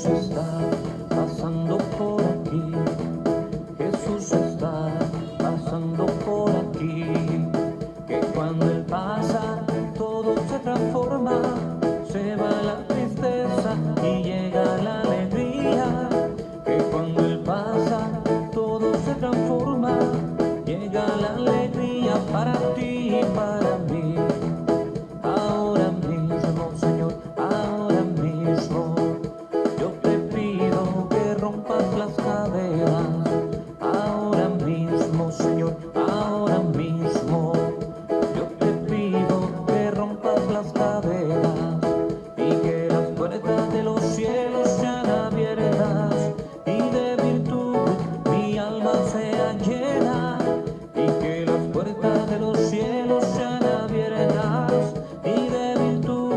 Jesús está pasando por aquí. Jesús está pasando por aquí. Que cuando Él pasa, todo se transforma. Se va la tristeza y llega la alegría. Que cuando Él pasa, todo se transforma. Llega la alegría para ti y para mí. Ahora mismo, Señor, ahora mismo, yo te pido que rompas las cadenas. Ahora mismo, Señor, ahora mismo, yo te pido que rompas las cadenas y que las puertas de los cielos sean abiertas y de virtud mi alma sea llena, y que las puertas de los cielos sean abiertas y de virtud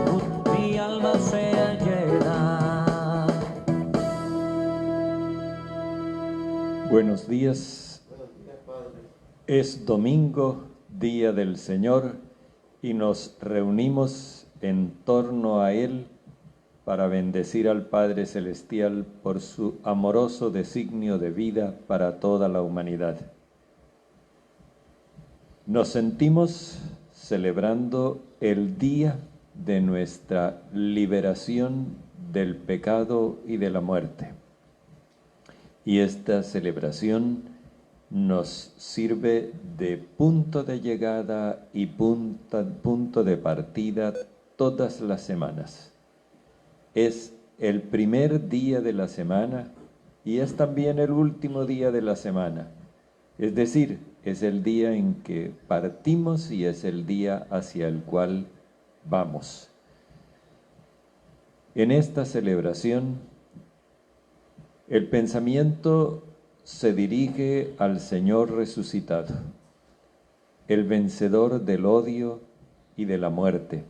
mi alma sea llena. Buenos días. Es domingo, día del Señor, y nos reunimos en torno a Él para bendecir al Padre Celestial por su amoroso designio de vida para toda la humanidad. Nos sentimos celebrando el día de nuestra liberación del pecado y de la muerte. Y esta celebración nos sirve de punto de llegada y punto de partida todas las semanas. Es el primer día de la semana y es también el último día de la semana. Es decir, es el día en que partimos y es el día hacia el cual vamos. En esta celebración, el pensamiento se dirige al Señor resucitado, el vencedor del odio y de la muerte.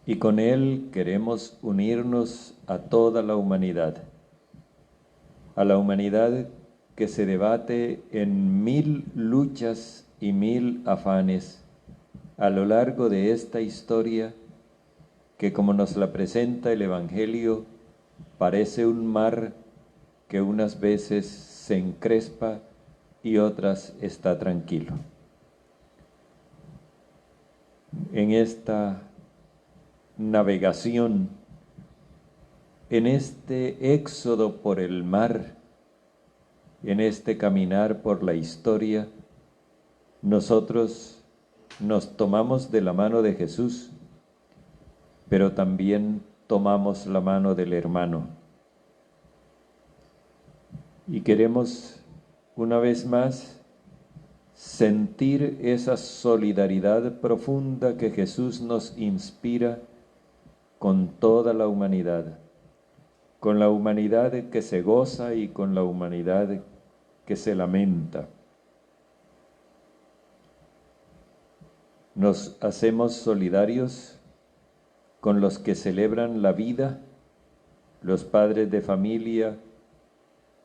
Y con Él queremos unirnos a toda la humanidad, a la humanidad que se debate en 1000 luchas y 1000 afanes a lo largo de esta historia que, como nos la presenta el Evangelio, parece un mar que unas veces se encrespa y otras está tranquilo. En esta navegación, en este éxodo por el mar, en este caminar por la historia, nosotros nos tomamos de la mano de Jesús, pero también tomamos la mano del hermano. Y queremos, una vez más, sentir esa solidaridad profunda que Jesús nos inspira con toda la humanidad, con la humanidad que se goza y con la humanidad que se lamenta. Nos hacemos solidarios con los que celebran la vida, los padres de familia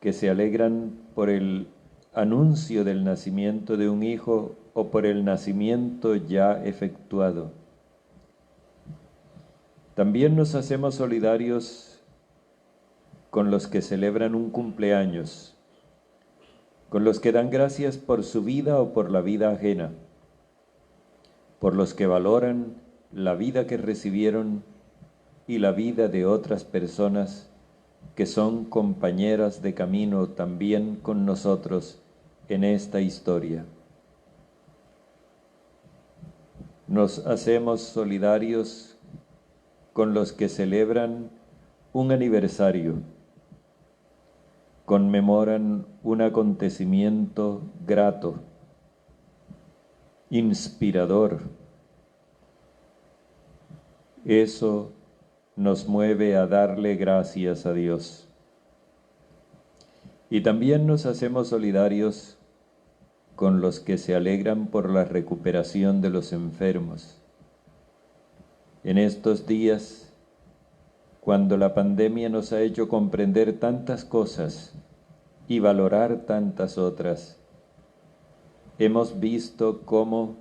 que se alegran por el anuncio del nacimiento de un hijo o por el nacimiento ya efectuado. También nos hacemos solidarios con los que celebran un cumpleaños, con los que dan gracias por su vida o por la vida ajena, por los que valoran la vida que recibieron y la vida de otras personas que son compañeras de camino también con nosotros en esta historia. Nos hacemos solidarios con los que celebran un aniversario, conmemoran un acontecimiento grato, inspirador. Eso nos mueve a darle gracias a Dios. Y también nos hacemos solidarios con los que se alegran por la recuperación de los enfermos. En estos días, cuando la pandemia nos ha hecho comprender tantas cosas y valorar tantas otras, hemos visto cómo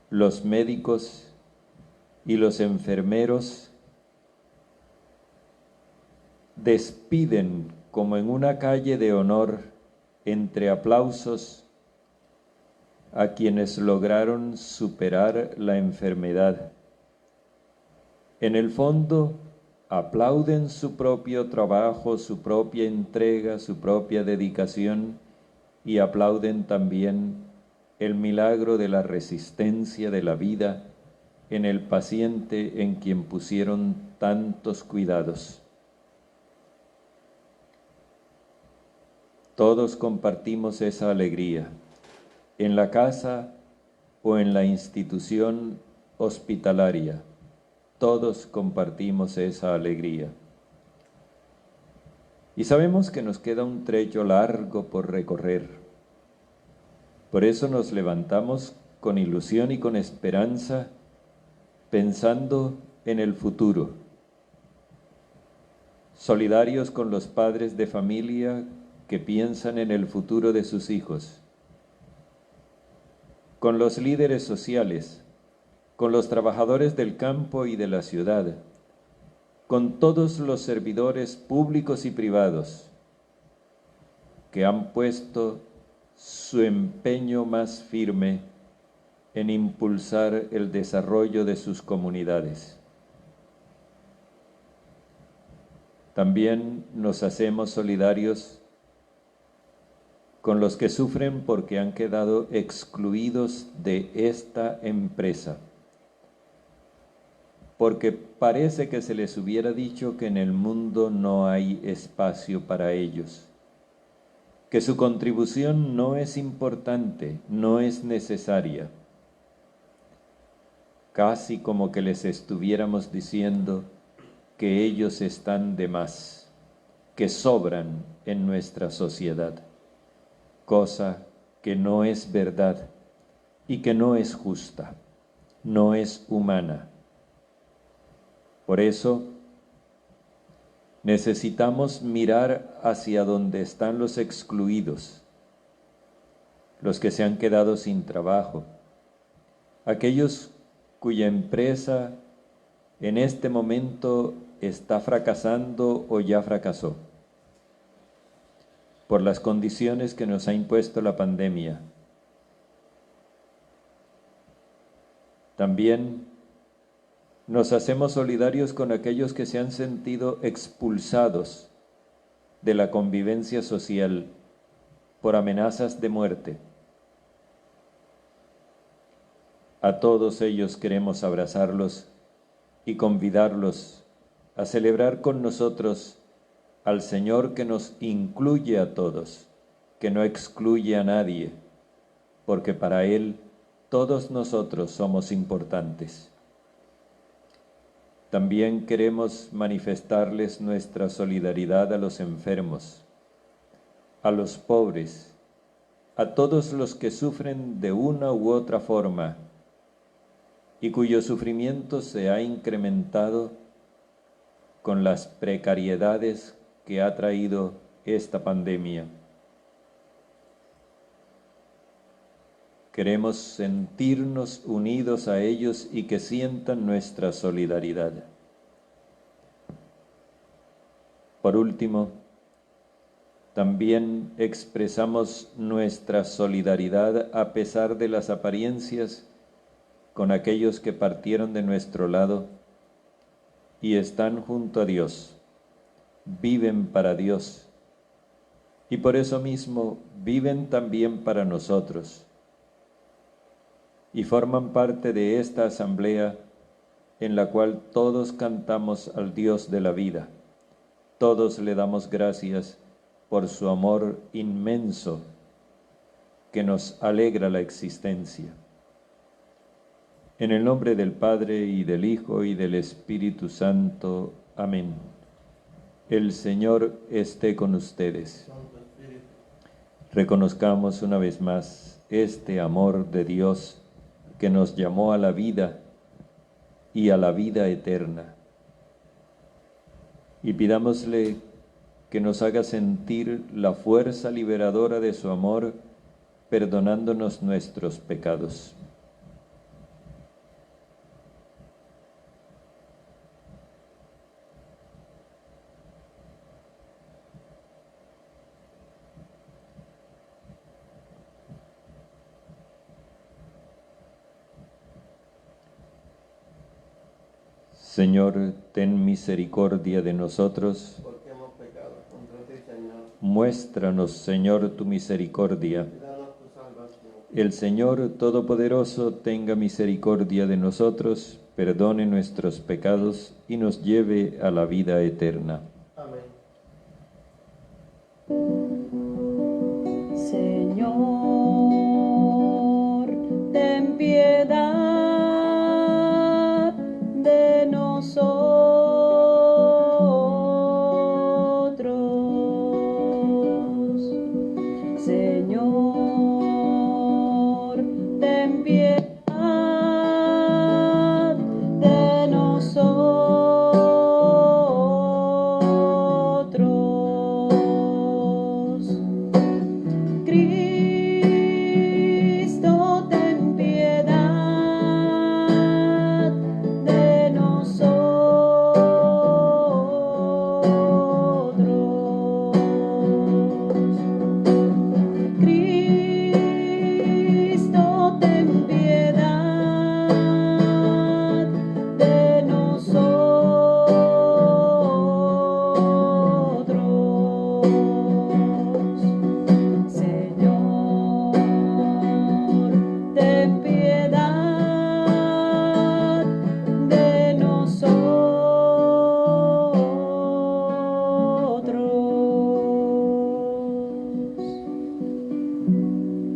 los médicos y los enfermeros despiden como en una calle de honor, entre aplausos, a quienes lograron superar la enfermedad. En el fondo, aplauden su propio trabajo, su propia entrega, su propia dedicación, y aplauden también el milagro de la resistencia de la vida en el paciente en quien pusieron tantos cuidados. Todos compartimos esa alegría, en la casa o en la institución hospitalaria. Todos compartimos esa alegría. Y sabemos que nos queda un trecho largo por recorrer. Por eso nos levantamos con ilusión y con esperanza, pensando en el futuro. Solidarios con los padres de familia que piensan en el futuro de sus hijos, con los líderes sociales, con los trabajadores del campo y de la ciudad, con todos los servidores públicos y privados que han puesto su empeño más firme en impulsar el desarrollo de sus comunidades. También nos hacemos solidarios con los que sufren porque han quedado excluidos de esta empresa, porque parece que se les hubiera dicho que en el mundo no hay espacio para ellos, que su contribución no es importante, no es necesaria. Casi como que les estuviéramos diciendo que ellos están de más, que sobran en nuestra sociedad, cosa que no es verdad y que no es justa, no es humana. Por eso, necesitamos mirar hacia donde están los excluidos, los que se han quedado sin trabajo, aquellos cuya empresa en este momento está fracasando o ya fracasó, por las condiciones que nos ha impuesto la pandemia. También nos hacemos solidarios con aquellos que se han sentido expulsados de la convivencia social por amenazas de muerte. A todos ellos queremos abrazarlos y convidarlos a celebrar con nosotros al Señor que nos incluye a todos, que no excluye a nadie, porque para Él todos nosotros somos importantes. También queremos manifestarles nuestra solidaridad a los enfermos, a los pobres, a todos los que sufren de una u otra forma y cuyo sufrimiento se ha incrementado con las precariedades que ha traído esta pandemia. Queremos sentirnos unidos a ellos y que sientan nuestra solidaridad. Por último, también expresamos nuestra solidaridad a pesar de las apariencias con aquellos que partieron de nuestro lado y están junto a Dios, viven para Dios y por eso mismo viven también para nosotros y forman parte de esta asamblea en la cual todos cantamos al Dios de la vida, todos le damos gracias por su amor inmenso que nos alegra la existencia. En el nombre del Padre, y del Hijo, y del Espíritu Santo. Amén. El Señor esté con ustedes. Reconozcamos una vez más este amor de Dios que nos llamó a la vida y a la vida eterna. Y pidámosle que nos haga sentir la fuerza liberadora de su amor, perdonándonos nuestros pecados. Señor, ten misericordia de nosotros. porque hemos pecado contra ti, Señor. Muéstranos, Señor, tu misericordia. Y danos tu salvación. El Señor Todopoderoso tenga misericordia de nosotros, perdone nuestros pecados y nos lleve a la vida eterna. Amén. Señor, ten piedad de nosotros. Señor, ten piedad de nosotros. Cristo, ten piedad de nosotros. Cristo, ten piedad de nosotros. Señor, ten piedad de nosotros.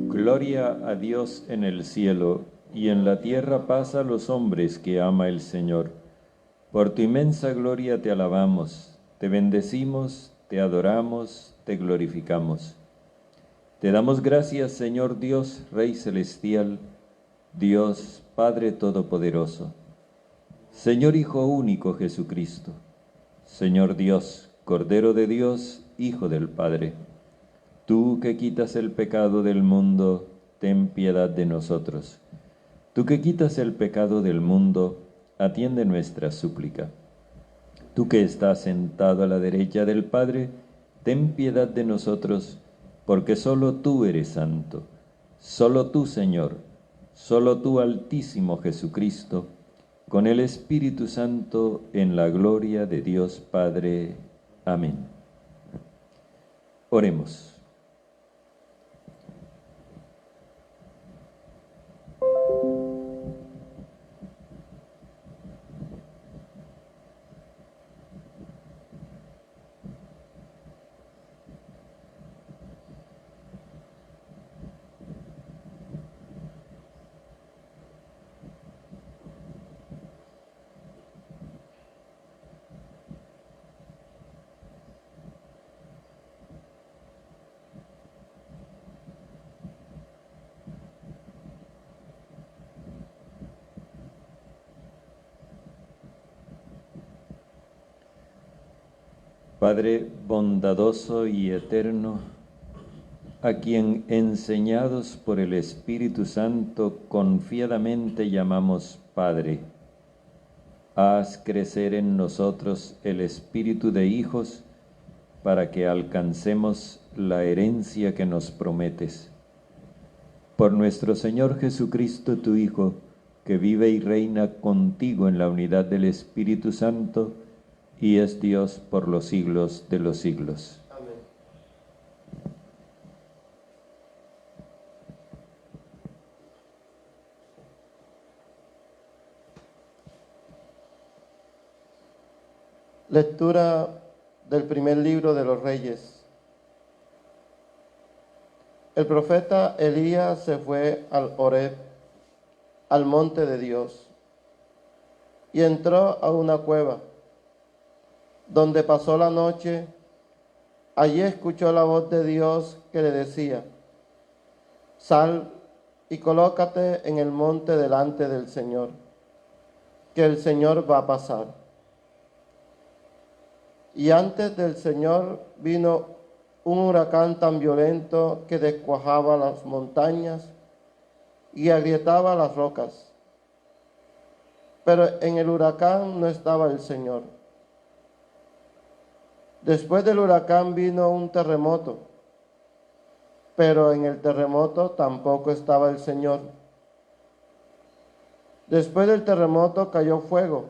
Gloria a Dios en el cielo, y en la tierra paz a los hombres que ama el Señor. Por tu inmensa gloria te alabamos, te bendecimos, te adoramos, te glorificamos. Te damos gracias, Señor Dios, Rey celestial, Dios Padre Todopoderoso, Señor Hijo único Jesucristo, Señor Dios, Cordero de Dios, Hijo del Padre. Tú que quitas el pecado del mundo, ten piedad de nosotros. Tú que quitas el pecado del mundo, atiende nuestra súplica. Tú que estás sentado a la derecha del Padre, ten piedad de nosotros, porque solo tú eres santo, solo tú, Señor, solo tú, Altísimo Jesucristo, con el Espíritu Santo, en la gloria de Dios Padre. Amén. Oremos. Padre bondadoso y eterno, a quien enseñados por el Espíritu Santo confiadamente llamamos Padre, haz crecer en nosotros el espíritu de hijos para que alcancemos la herencia que nos prometes. Por nuestro Señor Jesucristo, tu Hijo, que vive y reina contigo en la unidad del Espíritu Santo, y es Dios por los siglos de los siglos. Amén. Lectura del primer libro de los Reyes. El profeta Elías se fue al Horeb, al monte de Dios, y entró a una cueva, donde pasó la noche. Allí escuchó la voz de Dios que le decía: sal y colócate en el monte delante del Señor, que el Señor va a pasar. Y antes del Señor vino un huracán tan violento que descuajaba las montañas y agrietaba las rocas. Pero en el huracán no estaba el Señor. Después del huracán vino un terremoto, pero en el terremoto tampoco estaba el Señor. Después del terremoto cayó fuego,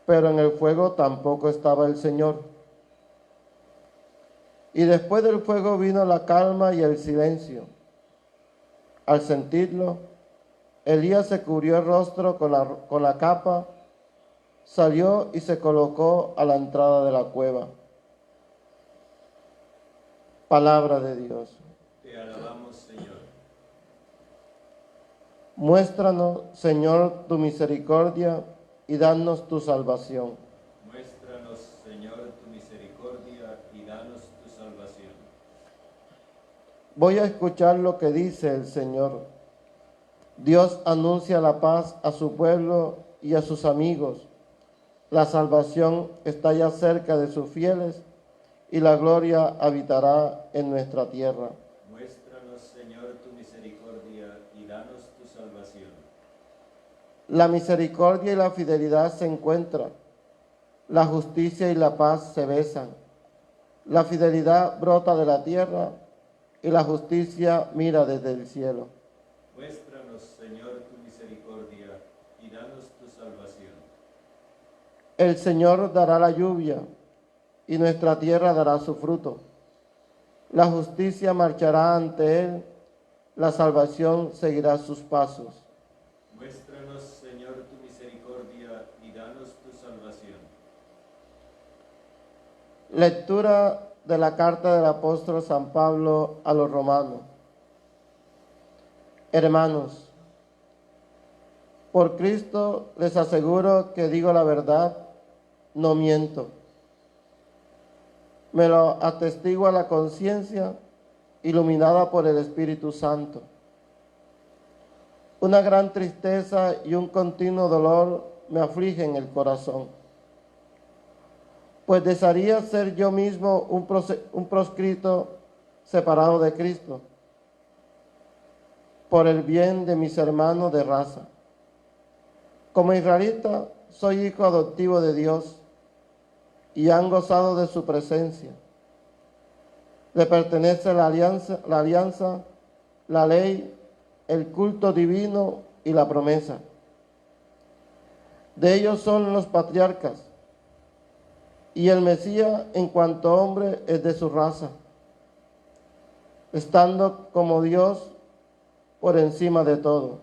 pero en el fuego tampoco estaba el Señor. Y después del fuego vino la calma y el silencio. Al sentirlo, Elías se cubrió el rostro con la capa, salió y se colocó a la entrada de la cueva. Palabra de Dios. Te alabamos, Señor. Muéstranos, Señor, tu misericordia y danos tu salvación. Muéstranos, Señor, tu misericordia y danos tu salvación. Voy a escuchar lo que dice el Señor. Dios anuncia la paz a su pueblo y a sus amigos. La salvación está ya cerca de sus fieles y la gloria habitará en nuestra tierra. Muéstranos, Señor, tu misericordia y danos tu salvación. La misericordia y la fidelidad se encuentran. La justicia y la paz se besan. La fidelidad brota de la tierra y la justicia mira desde el cielo. Muéstranos, Señor, tu misericordia y danos tu salvación. El Señor dará la lluvia y nuestra tierra dará su fruto. La justicia marchará ante él, la salvación seguirá sus pasos. Muéstranos, Señor, tu misericordia y danos tu salvación. Lectura de la carta del apóstol San Pablo a los romanos. Hermanos, por Cristo les aseguro que digo la verdad, no miento. Me lo atestigua la conciencia iluminada por el Espíritu Santo. Una gran tristeza y un continuo dolor me afligen el corazón, pues desearía ser yo mismo un proscrito separado de Cristo, por el bien de mis hermanos de raza. Como israelita, soy hijo adoptivo de Dios y han gozado de su presencia. Le pertenece la alianza, la ley, el culto divino y la promesa. De ellos son los patriarcas, y el Mesías en cuanto hombre es de su raza, estando como Dios por encima de todo.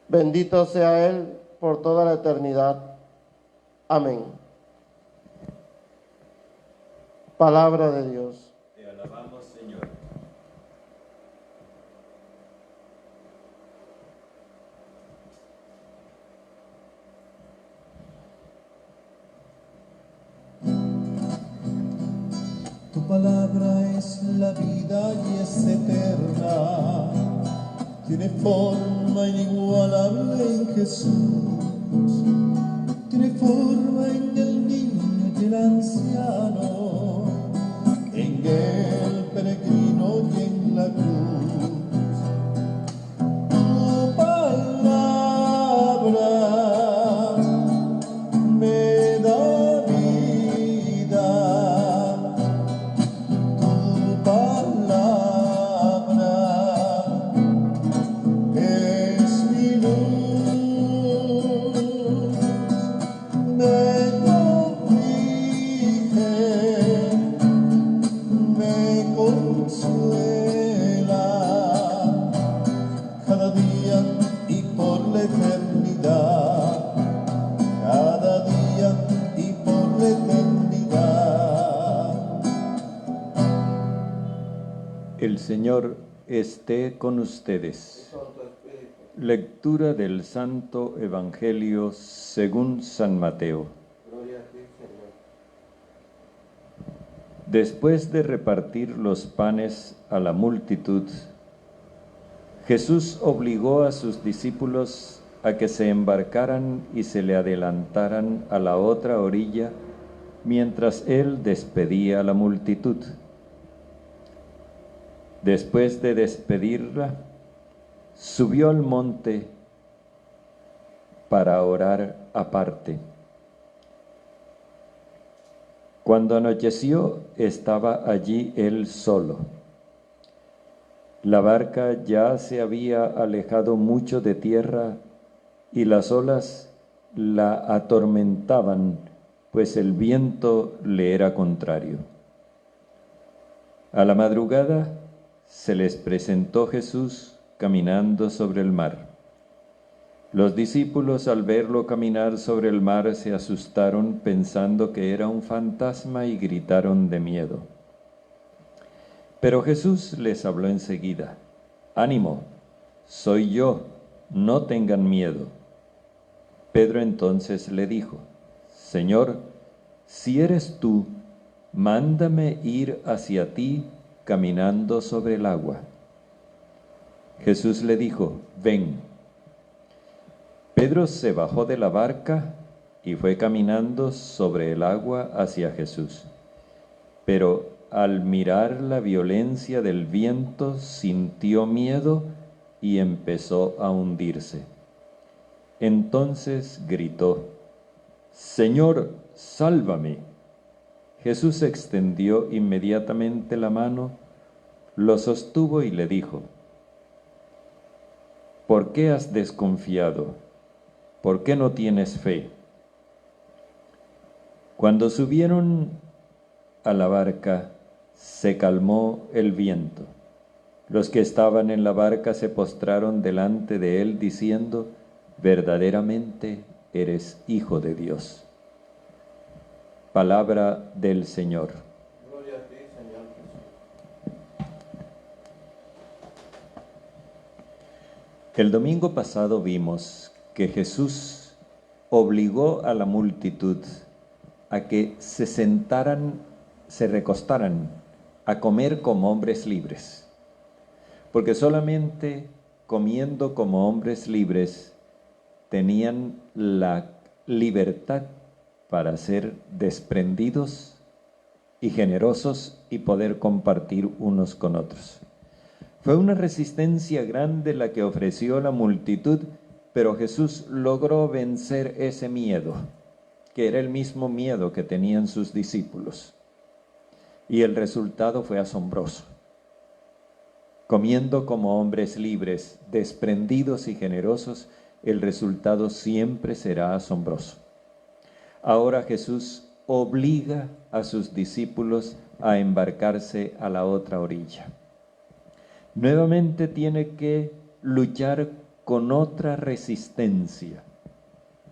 Bendito sea Él por toda la eternidad. Amén. Palabra de Dios. Te alabamos, Señor. Tu palabra es la vida y es eterna, tiene forma inigualable en Jesús, tiene forma en el niño y el anciano, en el peregrino y en la cruz. Tu palabra me da vida. Tu palabra es mi luz, me corrige, me consuela, cada día y por la eternidad, cada día y por la eternidad. El Señor esté con ustedes. Lectura del Santo Evangelio según San Mateo. Después de repartir los panes a la multitud, Jesús obligó a sus discípulos a que se embarcaran y se le adelantaran a la otra orilla mientras él despedía a la multitud. Después de despedirla, subió al monte para orar aparte. Cuando anocheció, estaba allí él solo. La barca ya se había alejado mucho de tierra y las olas la atormentaban, pues el viento le era contrario. A la madrugada se les presentó Jesús caminando sobre el mar. Los discípulos, al verlo caminar sobre el mar, se asustaron pensando que era un fantasma y gritaron de miedo. Pero Jesús les habló enseguida: «Ánimo, soy yo, no tengan miedo». Pedro entonces le dijo: «Señor, si eres tú, mándame ir hacia ti caminando sobre el agua». Jesús le dijo: «Ven». Pedro se bajó de la barca y fue caminando sobre el agua hacia Jesús. Pero al mirar la violencia del viento, sintió miedo y empezó a hundirse. Entonces gritó: «Señor, sálvame». Jesús extendió inmediatamente la mano, lo sostuvo y le dijo: «¿Por qué has desconfiado? ¿Por qué no tienes fe?». Cuando subieron a la barca, se calmó el viento. Los que estaban en la barca se postraron delante de él, diciendo: «Verdaderamente eres Hijo de Dios». Palabra del Señor. Gloria a ti, Señor Jesús. El domingo pasado vimos que Jesús obligó a la multitud a que se sentaran, se recostaran a comer como hombres libres, porque solamente comiendo como hombres libres tenían la libertad para ser desprendidos y generosos y poder compartir unos con otros. Fue una resistencia grande la que ofreció la multitud, pero Jesús logró vencer ese miedo, que era el mismo miedo que tenían sus discípulos. Y el resultado fue asombroso. Comiendo como hombres libres, desprendidos y generosos, el resultado siempre será asombroso. Ahora Jesús obliga a sus discípulos a embarcarse a la otra orilla. Nuevamente tiene que luchar con otra resistencia.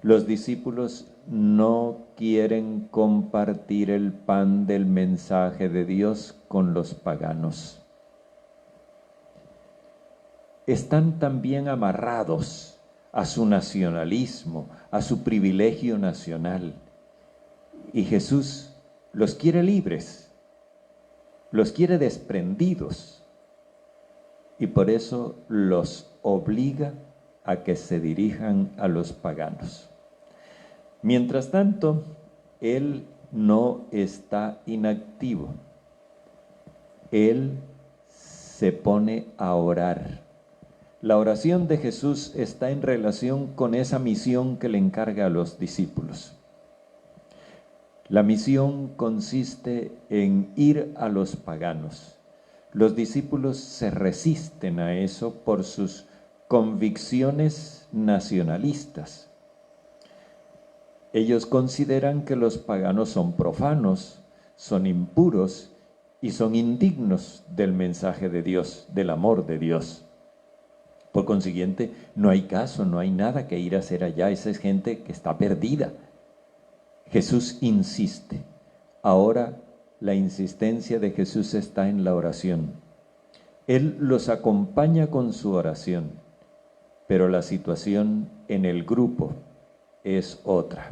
Los discípulos no quieren compartir el pan del mensaje de Dios con los paganos. Están también amarrados a su nacionalismo, a su privilegio nacional. Y Jesús los quiere libres, los quiere desprendidos, y por eso los obliga a que se dirijan a los paganos. Mientras tanto, Él no está inactivo. Él se pone a orar. La oración de Jesús está en relación con esa misión que le encarga a los discípulos. La misión consiste en ir a los paganos. Los discípulos se resisten a eso por sus convicciones nacionalistas. Ellos consideran que los paganos son profanos, son impuros y son indignos del mensaje de Dios, del amor de Dios. Por consiguiente, no hay caso, no hay nada que ir a hacer allá. Esa es gente que está perdida. Jesús insiste. Ahora la insistencia de Jesús está en la oración. Él los acompaña con su oración, pero la situación en el grupo es otra.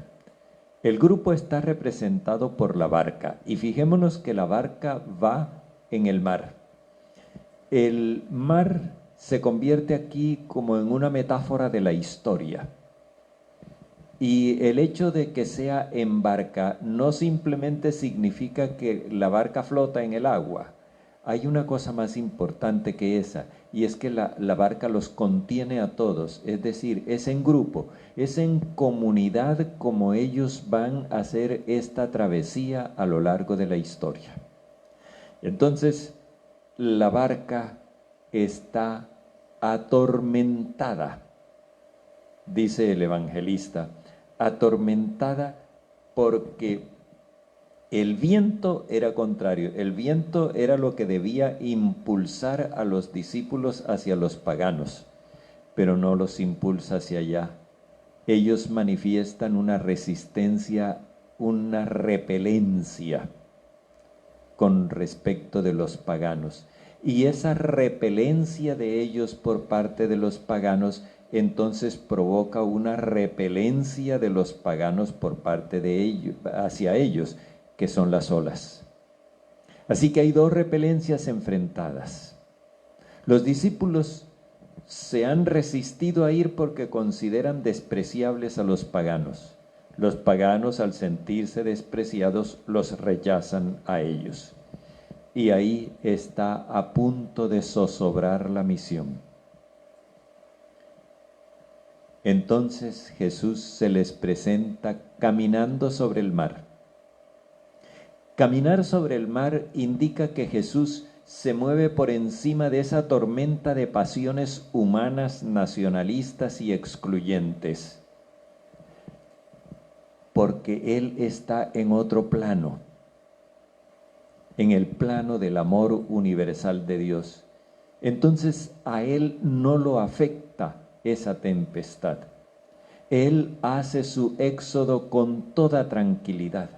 El grupo está representado por la barca, y fijémonos que la barca va en el mar. El mar se convierte aquí como en una metáfora de la historia. Y el hecho de que sea en barca no simplemente significa que la barca flota en el agua. Hay una cosa más importante que esa, y es que la barca los contiene a todos, es decir, es en grupo, es en comunidad como ellos van a hacer esta travesía a lo largo de la historia. Entonces, la barca está atormentada, dice el evangelista. atormentada porque el viento era contrario. El viento era lo que debía impulsar a los discípulos hacia los paganos, pero no los impulsa hacia allá. Ellos manifiestan una resistencia, una repelencia con respecto de los paganos. Y esa repelencia de ellos por parte de los paganos entonces provoca una repelencia de los paganos por parte de ellos, hacia ellos, que son las olas. Así que hay dos repelencias enfrentadas. Los discípulos se han resistido a ir porque consideran despreciables a los paganos. Los paganos, al sentirse despreciados, los rechazan a ellos. Y ahí está a punto de zozobrar la misión. Entonces Jesús se les presenta caminando sobre el mar. Caminar sobre el mar indica que Jesús se mueve por encima de esa tormenta de pasiones humanas, nacionalistas y excluyentes, porque Él está en otro plano, en el plano del amor universal de Dios. Entonces a Él no lo afecta esa tempestad. Él hace su éxodo con toda tranquilidad,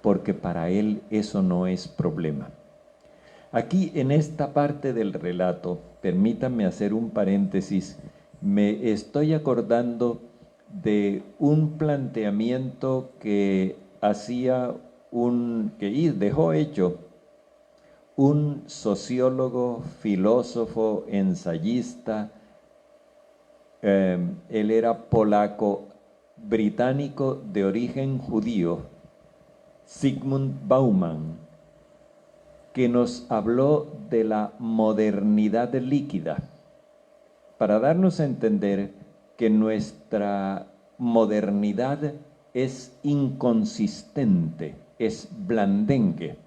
porque para Él eso no es problema. Aquí en esta parte del relato, permítanme hacer un paréntesis, me estoy acordando de un planteamiento que dejó hecho un sociólogo, filósofo, ensayista. Él era polaco, británico de origen judío, Zygmunt Bauman, que nos habló de la modernidad líquida, para darnos a entender que nuestra modernidad es inconsistente, es blandengue,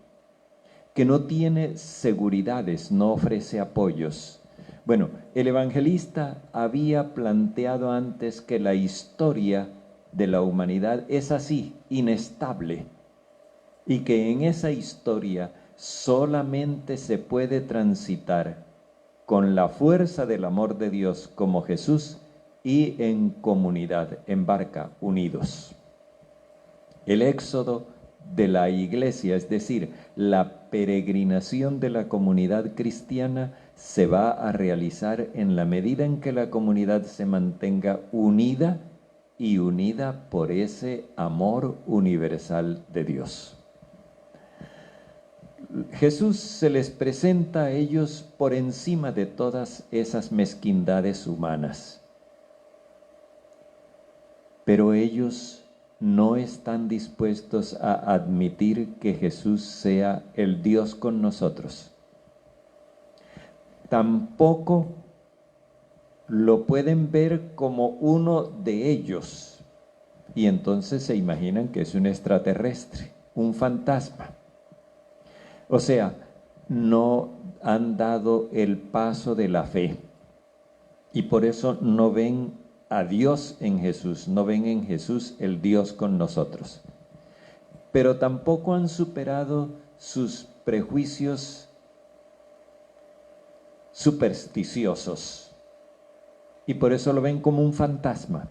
que no tiene seguridades, no ofrece apoyos. Bueno, el evangelista había planteado antes que la historia de la humanidad es así, inestable, y que en esa historia solamente se puede transitar con la fuerza del amor de Dios como Jesús y en comunidad, en barca, unidos. El éxodo de la iglesia, es decir, la peregrinación de la comunidad cristiana, se va a realizar en la medida en que la comunidad se mantenga unida y unida por ese amor universal de Dios. Jesús se les presenta a ellos por encima de todas esas mezquindades humanas, pero ellos no están dispuestos a admitir que Jesús sea el Dios con nosotros. Tampoco lo pueden ver como uno de ellos, y entonces se imaginan que es un extraterrestre, un fantasma. O sea, no han dado el paso de la fe, y por eso no ven a Dios en Jesús, no ven en Jesús el Dios con nosotros. Pero tampoco han superado sus prejuicios supersticiosos, y por eso lo ven como un fantasma.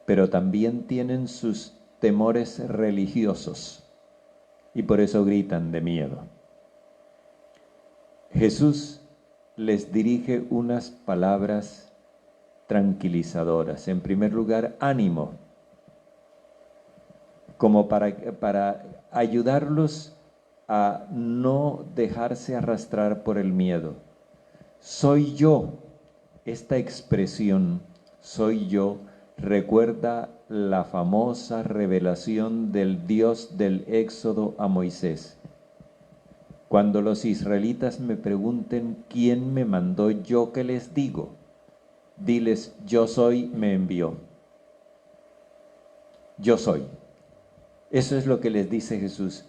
Pero también tienen sus temores religiosos, y por eso gritan de miedo. Jesús les dirige unas palabras tranquilizadoras. En primer lugar, ánimo, como para ayudarlos a no dejarse arrastrar por el miedo. Soy yo, esta expresión, soy yo, recuerda la famosa revelación del Dios del Éxodo a Moisés. Cuando los israelitas me pregunten quién me mandó, ¿yo qué les digo? Diles, yo soy, me envió. Yo soy. Eso es lo que les dice Jesús.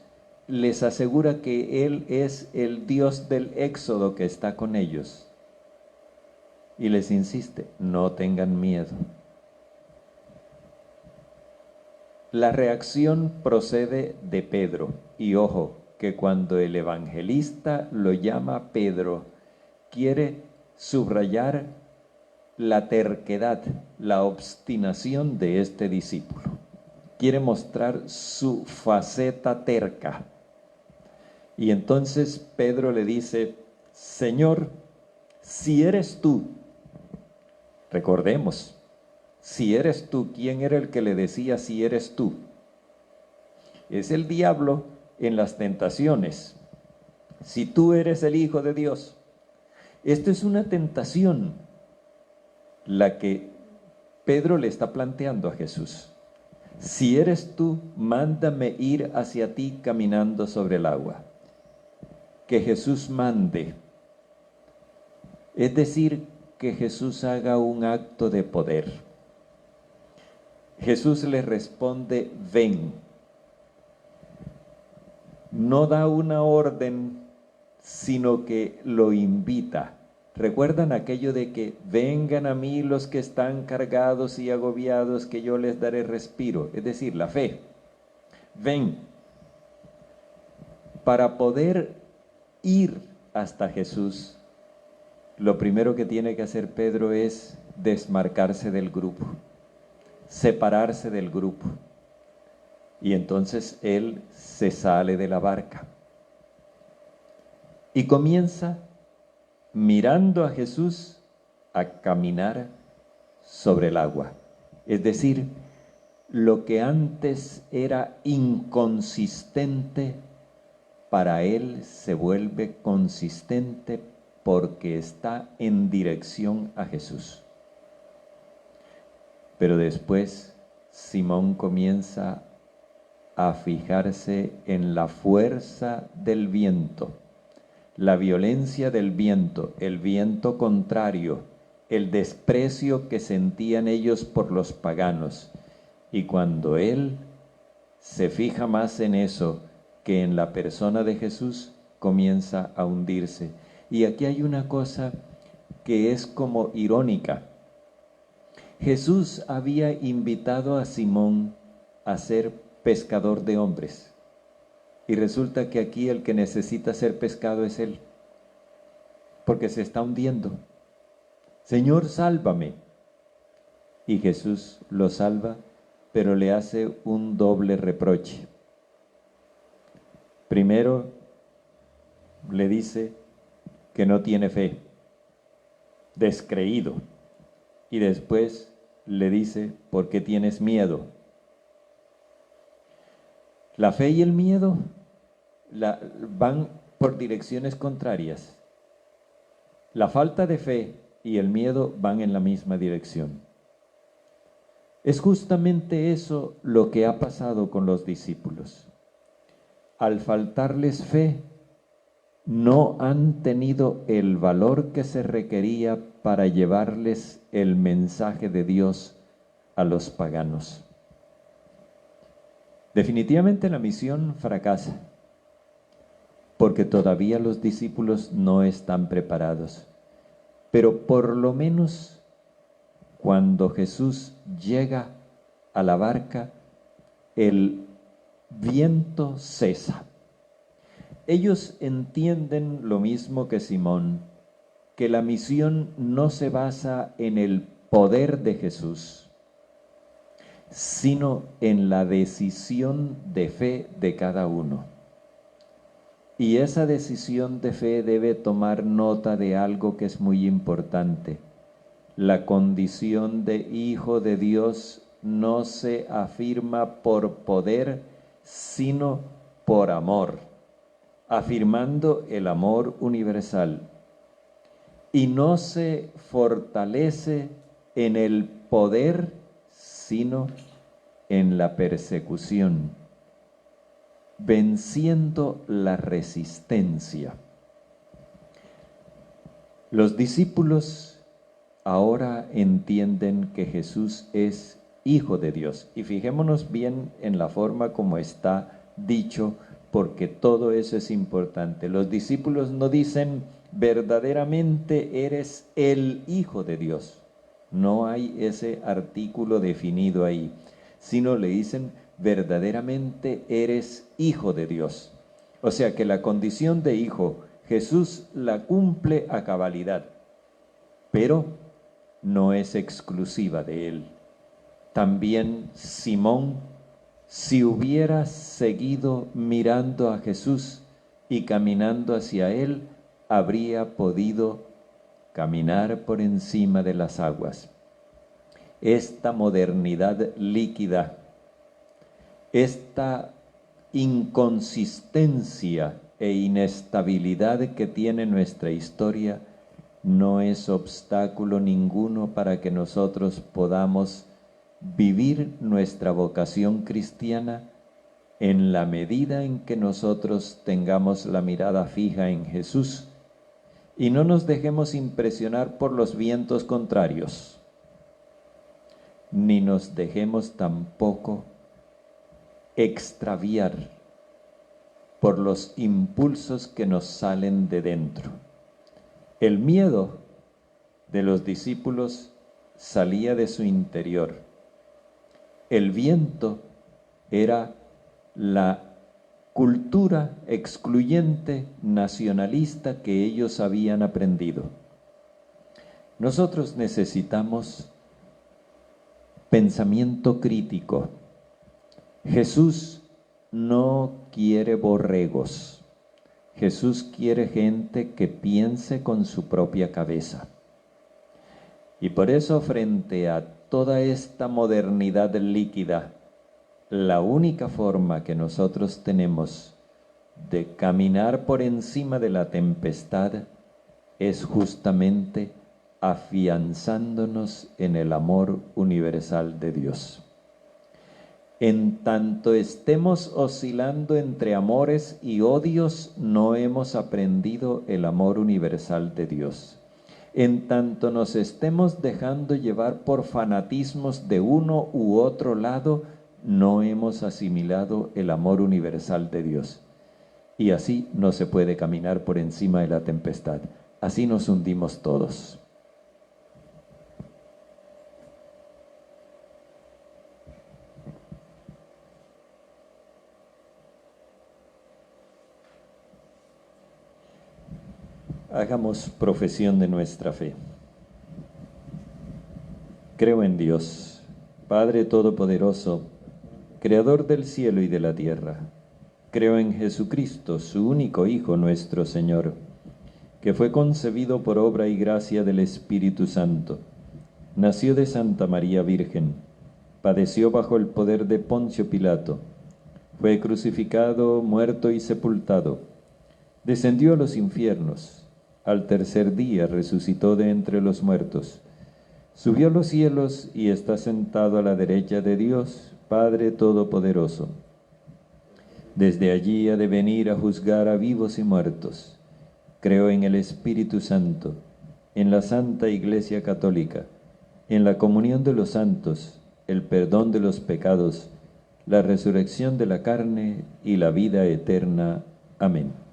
Les asegura que Él es el Dios del Éxodo que está con ellos. Y les insiste, no tengan miedo. La reacción procede de Pedro. Y ojo, que cuando el evangelista lo llama Pedro, quiere subrayar la terquedad, la obstinación de este discípulo. Quiere mostrar su faceta terca. Y entonces Pedro le dice: Señor, si eres tú, recordemos, si eres tú, ¿quién era el que le decía si eres tú? Es el diablo en las tentaciones. Si tú eres el Hijo de Dios. Esto es una tentación la que Pedro le está planteando a Jesús. Si eres tú, mándame ir hacia ti caminando sobre el agua. Que Jesús mande. Es decir, que Jesús haga un acto de poder. Jesús le responde: ven. No da una orden, sino que lo invita. ¿Recuerdan aquello de que vengan a mí los que están cargados y agobiados, que yo les daré respiro? Es decir, la fe. Ven. Para poder ir hasta Jesús, lo primero que tiene que hacer Pedro es desmarcarse del grupo, separarse del grupo. Y entonces él se sale de la barca y comienza, mirando a Jesús, a caminar sobre el agua. Es decir, lo que antes era inconsistente, para él se vuelve consistente porque está en dirección a Jesús. Pero después Simón comienza a fijarse en la fuerza del viento, la violencia del viento, el viento contrario, el desprecio que sentían ellos por los paganos. Y cuando él se fija más en eso que en la persona de Jesús, comienza a hundirse. Y aquí hay una cosa que es como irónica. Jesús había invitado a Simón a ser pescador de hombres. Y resulta que aquí el que necesita ser pescado es él, porque se está hundiendo. Señor, sálvame. Y Jesús lo salva, pero le hace un doble reproche. Primero, le dice que no tiene fe, descreído. Y después le dice: ¿por qué tienes miedo? La fe y el miedo van por direcciones contrarias. La falta de fe y el miedo van en la misma dirección. Es justamente eso lo que ha pasado con los discípulos. Al faltarles fe, no han tenido el valor que se requería para llevarles el mensaje de Dios a los paganos. Definitivamente la misión fracasa, porque todavía los discípulos no están preparados. Pero por lo menos cuando Jesús llega a la barca, el viento cesa. Ellos entienden lo mismo que Simón, que la misión no se basa en el poder de Jesús, sino en la decisión de fe de cada uno. Y esa decisión de fe debe tomar nota de algo que es muy importante. La condición de hijo de Dios no se afirma por poder, sino por amor, afirmando el amor universal. Y no se fortalece en el poder, sino en la persecución, venciendo la resistencia. Los discípulos ahora entienden que Jesús es Hijo de Dios. Y fijémonos bien en la forma como está dicho, porque todo eso es importante. Los discípulos no dicen: verdaderamente eres el Hijo de Dios. No hay ese artículo definido ahí, sino le dicen: verdaderamente eres hijo de Dios. O sea que la condición de hijo Jesús la cumple a cabalidad, pero no es exclusiva de él. También Simón, si hubiera seguido mirando a Jesús y caminando hacia él, habría podido caminar por encima de las aguas. Esta modernidad líquida, esta inconsistencia e inestabilidad que tiene nuestra historia no es obstáculo ninguno para que nosotros podamos vivir nuestra vocación cristiana en la medida en que nosotros tengamos la mirada fija en Jesús y no nos dejemos impresionar por los vientos contrarios, ni nos dejemos tampoco extraviar por los impulsos que nos salen de dentro. El miedo de los discípulos salía de su interior. El viento era la cultura excluyente, nacionalista que ellos habían aprendido. Nosotros necesitamos pensamiento crítico. Jesús no quiere borregos. Jesús quiere gente que piense con su propia cabeza. Y por eso, frente a toda esta modernidad líquida, la única forma que nosotros tenemos de caminar por encima de la tempestad es justamente afianzándonos en el amor universal de Dios. En tanto estemos oscilando entre amores y odios, no hemos aprendido el amor universal de Dios. En tanto nos estemos dejando llevar por fanatismos de uno u otro lado, no hemos asimilado el amor universal de Dios. Y así no se puede caminar por encima de la tempestad. Así nos hundimos todos. Hagamos profesión de nuestra fe. Creo en Dios, Padre Todopoderoso, Creador del cielo y de la tierra. Creo en Jesucristo, su único Hijo, nuestro Señor, que fue concebido por obra y gracia del Espíritu Santo. Nació de Santa María Virgen, padeció bajo el poder de Poncio Pilato, fue crucificado, muerto y sepultado, descendió a los infiernos. Al tercer día resucitó de entre los muertos, subió a los cielos y está sentado a la derecha de Dios, Padre Todopoderoso. Desde allí ha de venir a juzgar a vivos y muertos. Creo en el Espíritu Santo, en la Santa Iglesia Católica, en la comunión de los santos, el perdón de los pecados, la resurrección de la carne y la vida eterna. Amén.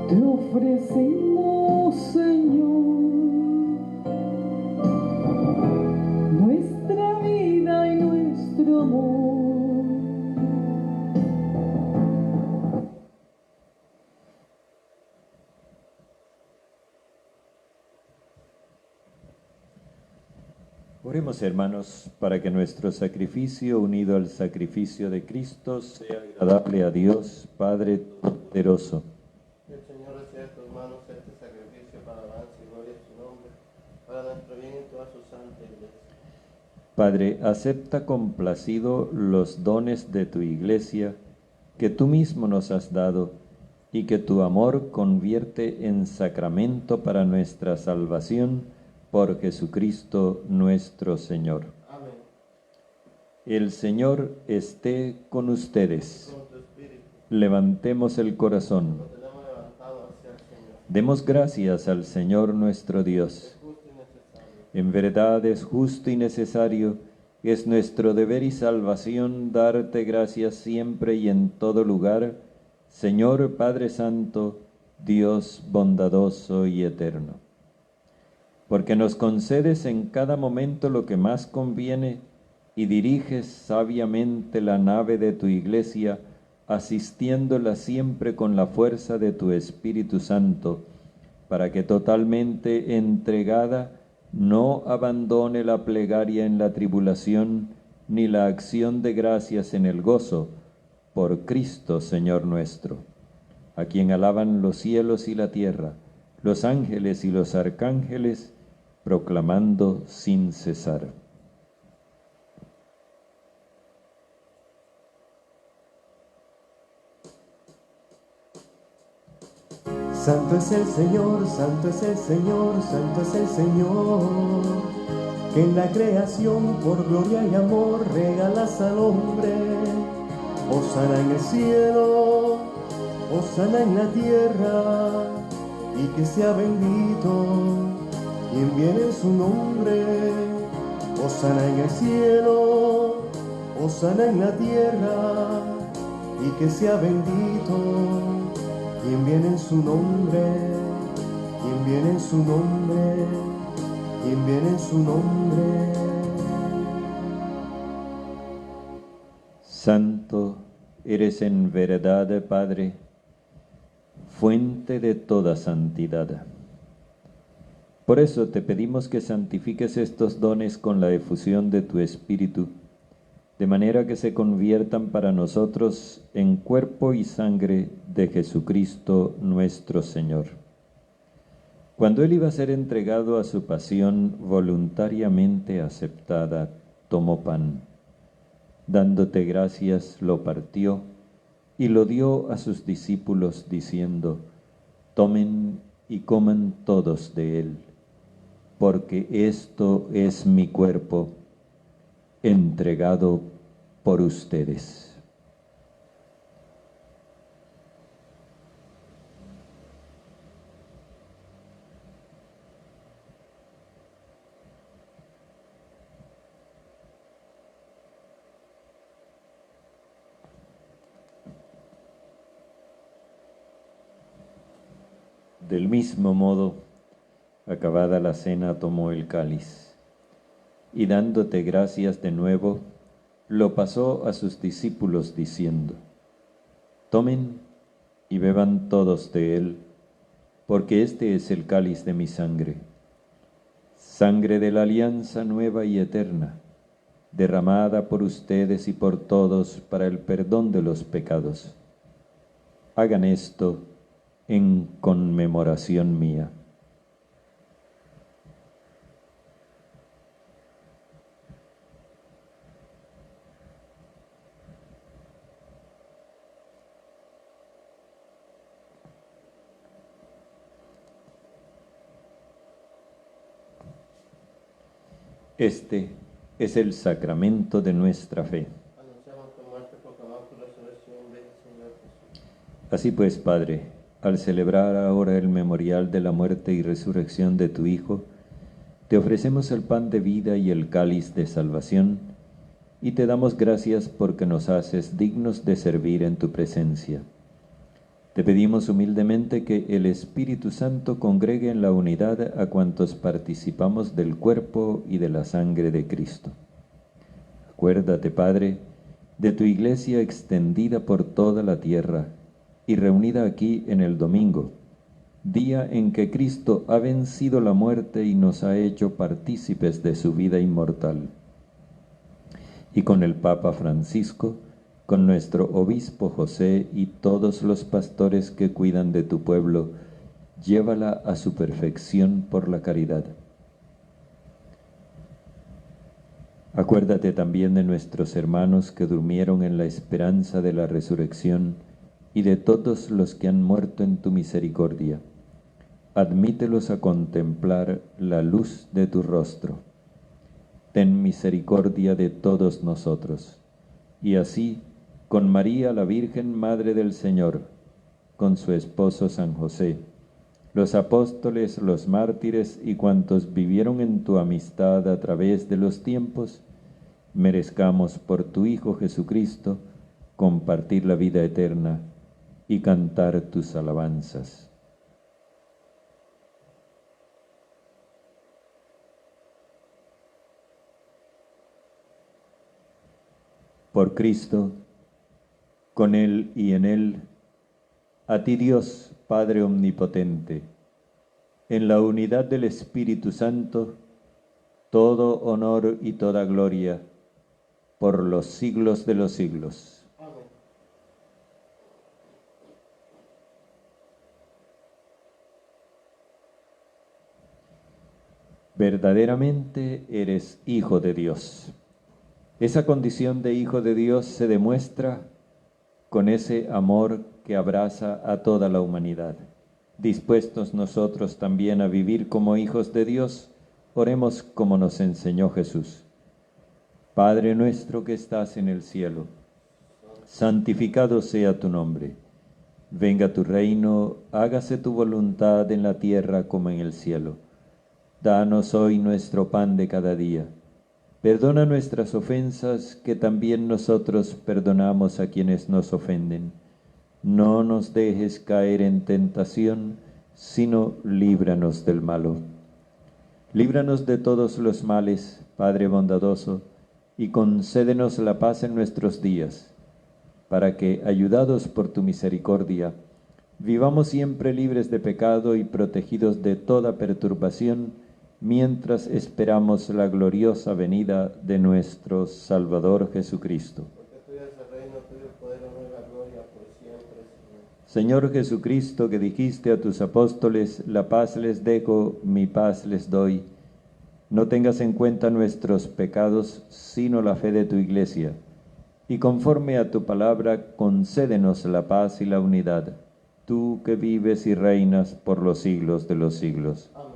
Te ofrecemos amor. Oremos, hermanos, para que nuestro sacrificio unido al sacrificio de Cristo sea agradable a Dios, Padre Todopoderoso. Que el Señor reciba de tus manos este sacrificio para alabanza y gloria de su nombre, para nuestro bien y toda su santa iglesia. Padre, acepta complacido los dones de tu iglesia que tú mismo nos has dado y que tu amor convierte en sacramento para nuestra salvación por Jesucristo nuestro Señor. Amén. El Señor esté con ustedes. Con tu espíritu, Levantemos el corazón. lo tenemos levantado hacia el Señor. Demos gracias al Señor nuestro Dios. Justo y necesario. En verdad es justo y necesario, es nuestro deber y salvación darte gracias siempre y en todo lugar, Señor Padre Santo, Dios bondadoso y eterno. Porque nos concedes en cada momento lo que más conviene y diriges sabiamente la nave de tu iglesia, asistiéndola siempre con la fuerza de tu Espíritu Santo, para que totalmente entregada no abandone la plegaria en la tribulación, ni la acción de gracias en el gozo, por Cristo Señor nuestro, a quien alaban los cielos y la tierra, los ángeles y los arcángeles, proclamando sin cesar. Santo es el Señor, santo es el Señor, santo es el Señor, que en la creación por gloria y amor regalas al hombre. Hosana en el cielo, hosana en la tierra, y que sea bendito quien viene en su nombre. Hosana en el cielo, hosana en la tierra, y que sea bendito quien viene en su nombre, quien viene en su nombre, quien viene en su nombre. Santo eres en verdad, Padre, fuente de toda santidad. Por eso te pedimos que santifiques estos dones con la efusión de tu Espíritu, de manera que se conviertan para nosotros en cuerpo y sangre de Jesucristo nuestro Señor. Cuando Él iba a ser entregado a su pasión voluntariamente aceptada, tomó pan. Dándote gracias, lo partió y lo dio a sus discípulos, diciendo: tomen y coman todos de él, porque esto es mi cuerpo, entregado por ustedes. Del mismo modo, acabada la cena, tomó el cáliz, y dándote gracias de nuevo, lo pasó a sus discípulos diciendo: tomen y beban todos de él, porque este es el cáliz de mi sangre, sangre de la alianza nueva y eterna, derramada por ustedes y por todos para el perdón de los pecados. Hagan esto en conmemoración mía. Este es el sacramento de nuestra fe. Anunciamos tu muerte, proclamamos tu resurrección. Ven, Señor Jesús. Así pues, Padre, al celebrar ahora el memorial de la muerte y resurrección de tu Hijo, te ofrecemos el pan de vida y el cáliz de salvación, y te damos gracias porque nos haces dignos de servir en tu presencia. Te pedimos humildemente que el Espíritu Santo congregue en la unidad a cuantos participamos del cuerpo y de la sangre de Cristo. Acuérdate, Padre, de tu iglesia extendida por toda la tierra y reunida aquí en el domingo, día en que Cristo ha vencido la muerte y nos ha hecho partícipes de su vida inmortal. Y con el Papa Francisco, con nuestro obispo José y todos los pastores que cuidan de tu pueblo, llévala a su perfección por la caridad. Acuérdate también de nuestros hermanos que durmieron en la esperanza de la resurrección y de todos los que han muerto en tu misericordia. Admítelos a contemplar la luz de tu rostro. Ten misericordia de todos nosotros. Y así, con María la Virgen Madre del Señor, con su esposo San José, los apóstoles, los mártires y cuantos vivieron en tu amistad a través de los tiempos, merezcamos por tu Hijo Jesucristo compartir la vida eterna y cantar tus alabanzas. Por Cristo, con Él y en Él, a ti Dios, Padre Omnipotente, en la unidad del Espíritu Santo, todo honor y toda gloria, por los siglos de los siglos. Amén. Verdaderamente eres Hijo de Dios. Esa condición de Hijo de Dios se demuestra con ese amor que abraza a toda la humanidad. Dispuestos nosotros también a vivir como hijos de Dios, oremos como nos enseñó Jesús. Padre nuestro que estás en el cielo, santificado sea tu nombre. Venga tu reino, hágase tu voluntad en la tierra como en el cielo. Danos hoy nuestro pan de cada día. Perdona nuestras ofensas, que también nosotros perdonamos a quienes nos ofenden. No nos dejes caer en tentación, sino líbranos del malo. Líbranos de todos los males, Padre bondadoso, y concédenos la paz en nuestros días, para que, ayudados por tu misericordia, vivamos siempre libres de pecado y protegidos de toda perturbación, mientras esperamos la gloriosa venida de nuestro Salvador Jesucristo. Porque tuyo es el reino, tuyo el poder, honor y la gloria por siempre, Señor. Señor Jesucristo, que dijiste a tus apóstoles, la paz les dejo, mi paz les doy, no tengas en cuenta nuestros pecados, sino la fe de tu Iglesia, y conforme a tu palabra, concédenos la paz y la unidad, tú que vives y reinas por los siglos de los siglos. Amén.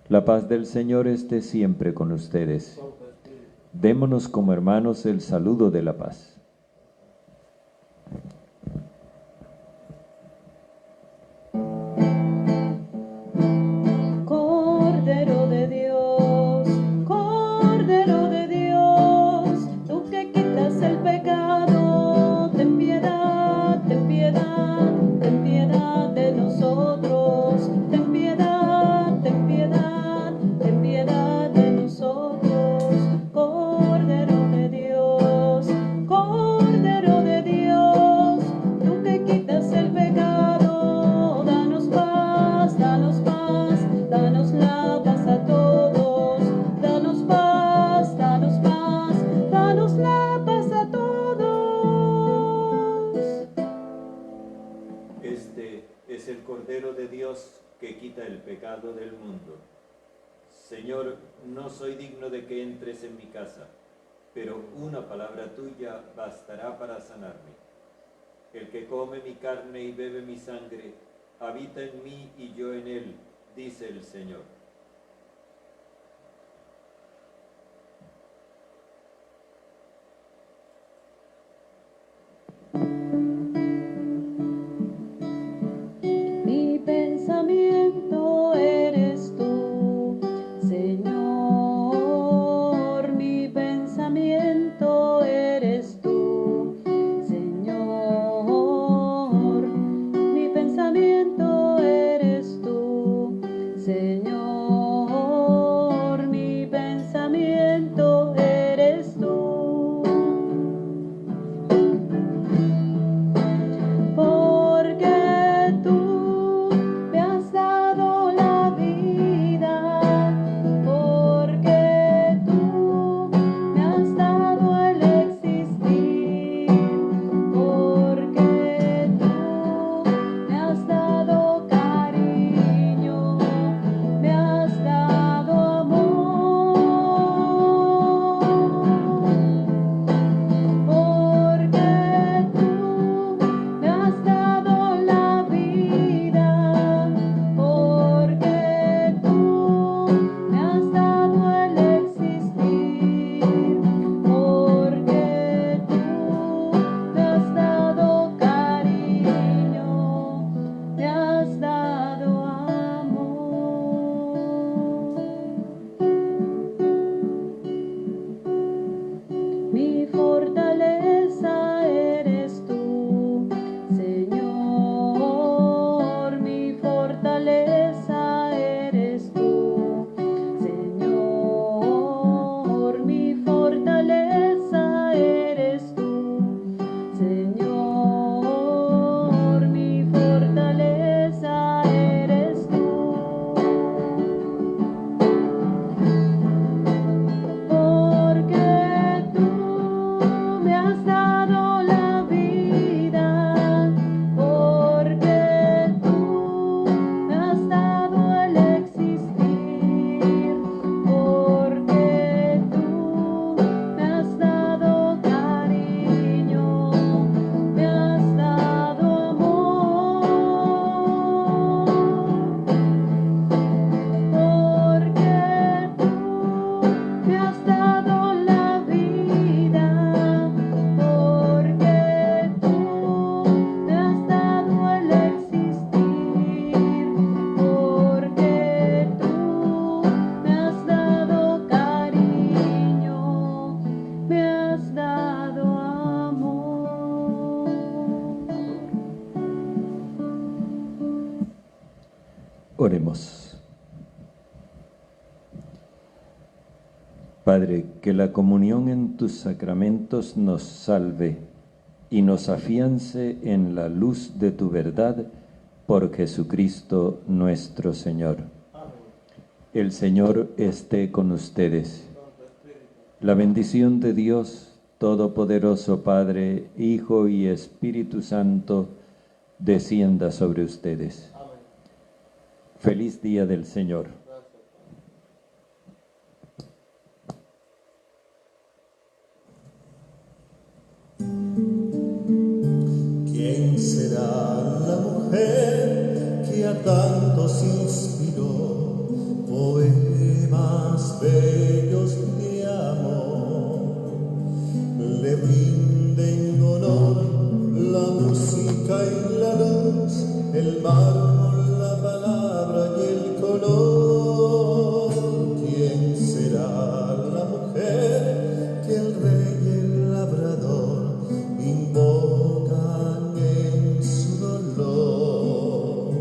La paz del Señor esté siempre con ustedes. Con tu espíritu. Démonos como hermanos el saludo de la paz. Cordero de Dios, tú que quitas el pecado, ten piedad, ten piedad, ten piedad de nosotros, ten piedad, ten piedad, ten piedad de nosotros. Cordero de Dios, tú que quitas el pecado, danos paz, danos paz, danos la paz a todos, danos paz, danos paz, danos la paz a todos. Este es el Cordero de Dios que quita el pecado del mundo. Señor, no soy digno de que entres en mi casa, pero una palabra tuya bastará para sanarme. El que come mi carne y bebe mi sangre, habita en mí y yo en él, dice el Señor. Mi pensamiento eres tú, Señor, mi pensamiento eres tú, Señor, mi pensamiento eres tú, Señor, mi pensamiento eres tú. Oremos. Padre, que la comunión en tus sacramentos nos salve y nos afiance en la luz de tu verdad por Jesucristo nuestro Señor. El Señor esté con ustedes. La bendición de Dios Todopoderoso, Padre, Hijo y Espíritu Santo, descienda sobre ustedes. Feliz día del Señor. ¿Quién será la mujer que a tantos inspiró poemas bellos de amor? Le brinden honor la música y la luz, el mármol, la palabra y el color. ¿Quién será la mujer que el rey y el labrador invocan en su dolor?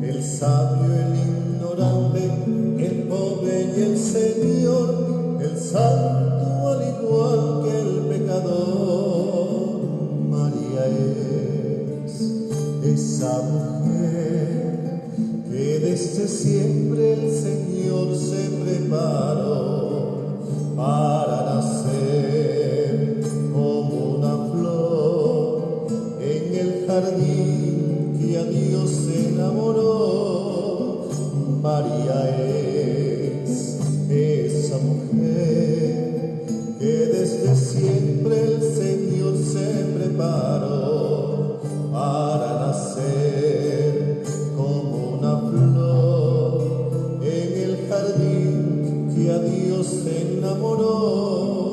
El sabio, el ignorante, el pobre y el señor, el santo al igual que el pecador. María es esa mujer que desde siempre el Señor se preparó para nacer como una flor en el jardín que a Dios enamoró. María es esa mujer que desde siempre el Señor se preparó para nacer como una flor en el jardín que a Dios enamoró.